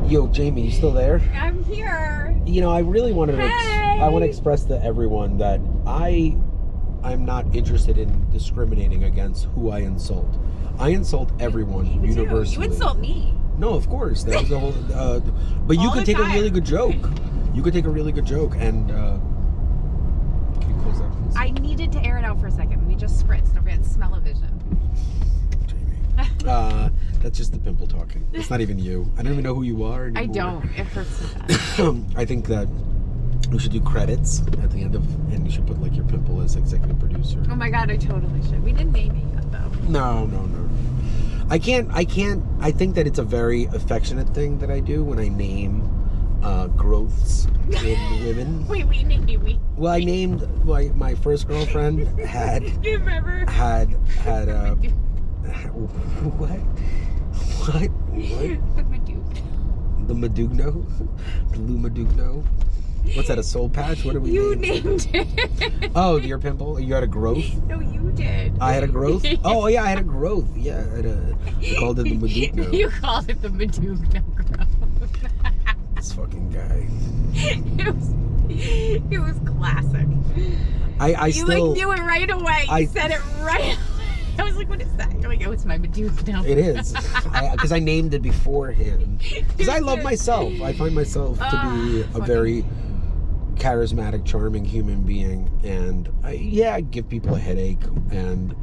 Yo, Jamie, you still there? I'm here. You know, I really wanted to. Hey! I want to express to everyone that I'm not interested in discriminating against who I insult. I insult everyone You do. universally. You insult me. No, of course. That was the whole. But you All could the take a time. really good joke. You could take a really good joke, and can you close that, please? I needed to air it out for a second. We just spritzed. Don't forget smell-o-vision. Jamie. That's just the pimple talking. It's not even you. I don't even know who you are anymore. I don't. It hurts so bad. I think that we should do credits at the end of, and you should put like your pimple as executive producer. Oh my god, I totally should. We didn't name it yet, though. No. I can't. I think that it's a very affectionate thing that I do when I name growths in women. Wait, we named it. Well, I named my first girlfriend had You remember? had what? The Meduke. The Madugno? The Lou Madugno? What's that, a soul patch? What are we You naming? named it. Oh, your pimple? You had a growth? No, you did. I had a growth? Oh, yeah, I had a growth. Yeah, I called it the Madugno. You called it the Meduke, no growth. This fucking guy. It was classic. I You still... like knew it right away. You said it right away. I was like, what is that? You're like, oh, it's my Meduke now. It is. Because I named it beforehand. Because I love myself. I find myself to be a very charismatic, charming human being. And I give people a headache. And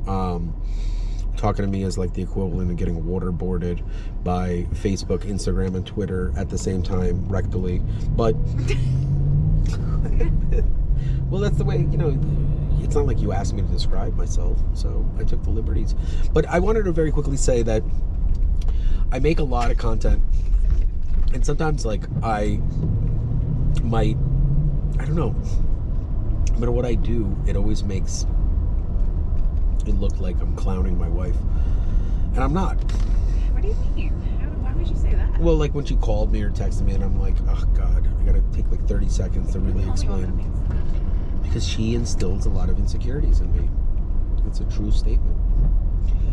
talking to me is like the equivalent of getting waterboarded by Facebook, Instagram, and Twitter at the same time, rectally. But, well, that's the way, you know, it's not like you asked me to describe myself, so I took the liberties. But I wanted to very quickly say that I make a lot of content, and sometimes, like, I don't know, no matter what I do, it always makes it look like I'm clowning my wife, and I'm not. What do you mean? Why would you say that? Well, like when she called me or texted me, and I'm like, oh God, I gotta take like 30 seconds to really explain. Because she instills a lot of insecurities in me. It's a true statement.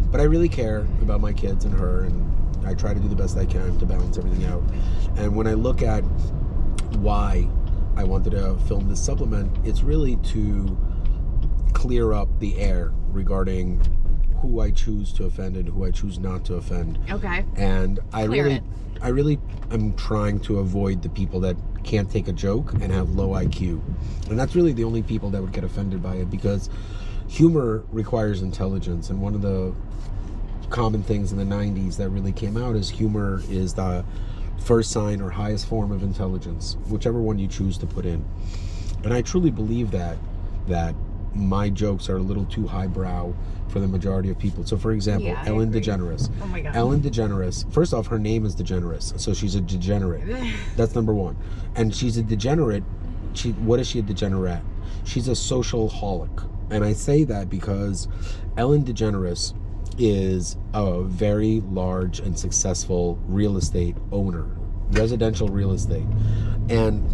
But I really care about my kids and her, and I try to do the best I can to balance everything out. And when I look at why I wanted to film this supplement, it's really to clear up the air regarding who I choose to offend and who I choose not to offend. Okay. And I Clear really am trying to avoid the people that can't take a joke and have low IQ. And that's really the only people that would get offended by it, because humor requires intelligence. And one of the common things in the 90s that really came out is humor is the first sign or highest form of intelligence, whichever one you choose to put in. And I truly believe that my jokes are a little too highbrow for the majority of people. So, for example, Yeah, I Ellen agree. DeGeneres. Oh my god. Ellen DeGeneres, first off, her name is DeGeneres, so she's a degenerate. That's number one. And she's a degenerate. What is she a degenerate? She's a social holic. And I say that because Ellen DeGeneres is a very large and successful real estate owner, residential real estate. And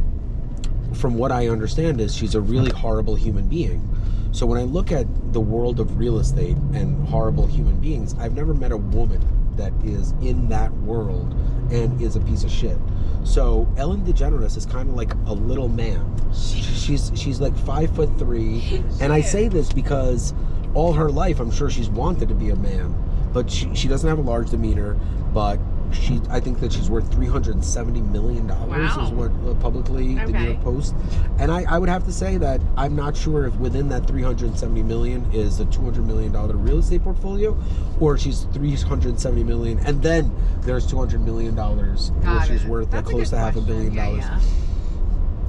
from what I understand is she's a really horrible human being. So when I look at the world of real estate and horrible human beings, I've never met a woman that is in that world and is a piece of shit. So Ellen DeGeneres is kind of like a little man. She's like 5'3", and I say this because all her life I'm sure she's wanted to be a man, but she doesn't have a large demeanor. But I think that she's worth $370 million is what publicly the New York Post. And I would have to say that I'm not sure if within that $370 million is a $200 million real estate portfolio, or she's $370 million and then there's $200 million where she's worth close to $500 million. Yeah.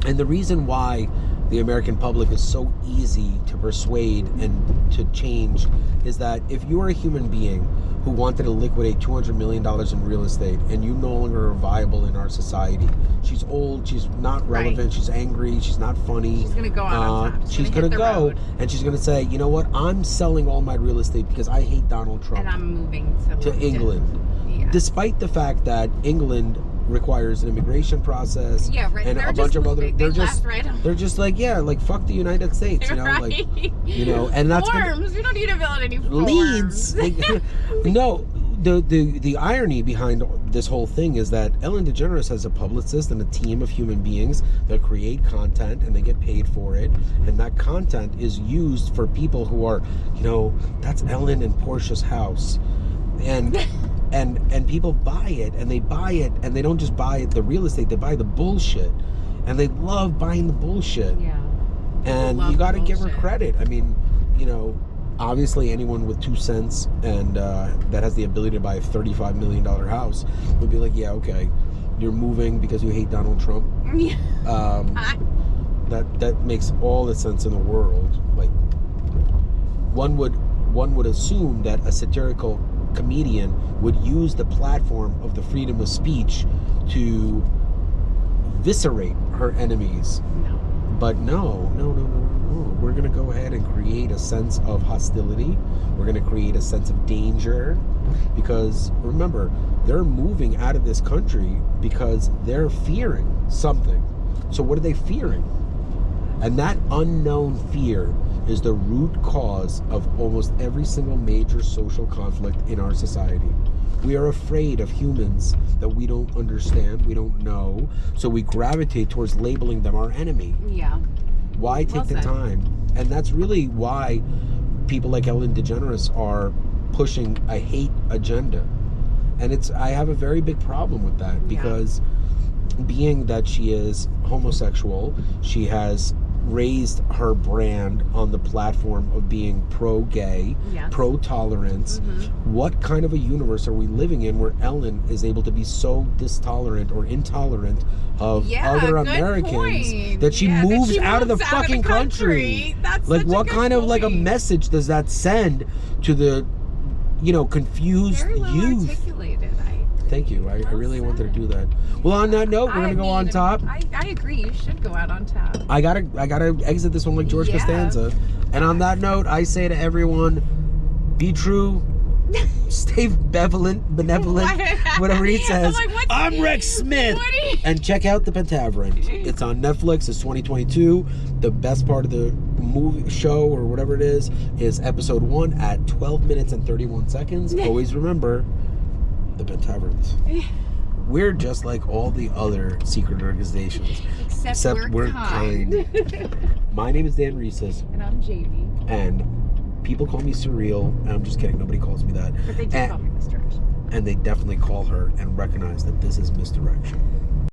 And the reason why the American public is so easy to persuade and to change is that if you are a human being who wanted to liquidate $200 million in real estate and you no longer are viable in our society, she's old, she's not relevant, Right. She's angry, she's not funny. She's gonna go out on top. She's gonna go and she's gonna say, you know what, I'm selling all my real estate because I hate Donald Trump. And I'm moving to England. Yeah. Despite the fact that England requires an immigration process, Yeah, right. and They're a bunch just of other. moving. They're They just, left right on. they're just like, yeah, like fuck the United States, you know, Right. like, you know, and that's Forms. We don't need to fill out any forms. Leeds. Like, no, the irony behind this whole thing is that Ellen DeGeneres has a publicist and a team of human beings that create content, and they get paid for it, and that content is used for people who are, that's Ellen and Portia's house, and people buy it, and they don't just buy the real estate, they buy the bullshit, and they love buying the bullshit. Yeah. And you got to give her credit. I mean, obviously anyone with 2 cents and that has the ability to buy a $35 million house would be like, yeah, okay, you're moving because you hate Donald Trump. That makes all the sense in the world. Like, one would assume that a satirical comedian would use the platform of the freedom of speech to viscerate her enemies. No. But no. We're going to go ahead and create a sense of hostility. We're going to create a sense of danger. Because, remember, they're moving out of this country because they're fearing something. So what are they fearing? And that unknown fear is the root cause of almost every single major social conflict in our society. We are afraid of humans that we don't understand, we don't know, so we gravitate towards labeling them our enemy. Yeah. Why take the time? And that's really why people like Ellen DeGeneres are pushing a hate agenda. And I have a very big problem with that, because being that she is homosexual, she has raised her brand on the platform of being pro-gay, pro-tolerance. What kind of a universe are we living in where Ellen is able to be so distolerant or intolerant of other Americans that she moves out of the fucking country? That's like, what kind of like a message does that send to the confused Very well youth? Articulated. Thank you. I really wanted to do that. Well, on that note, we're gonna go on top. I agree. You should go out on top. I gotta exit this one like George Costanza. And on that note, I say to everyone, be true, stay benevolent, whatever he says. I'm Rex Smith. And check out The Pentaveret. It's on Netflix. It's 2022. The best part of the movie show or whatever it is episode 1 at 12 minutes and 31 seconds. Always remember, The Pentaveret. We're just like all the other secret organizations. Except we're kind. My name is Dan Reeses. And I'm Jamie. And people call me Surreal. And I'm just kidding. Nobody calls me that. But they do call me Misdirection. And they definitely call her and recognize that this is misdirection.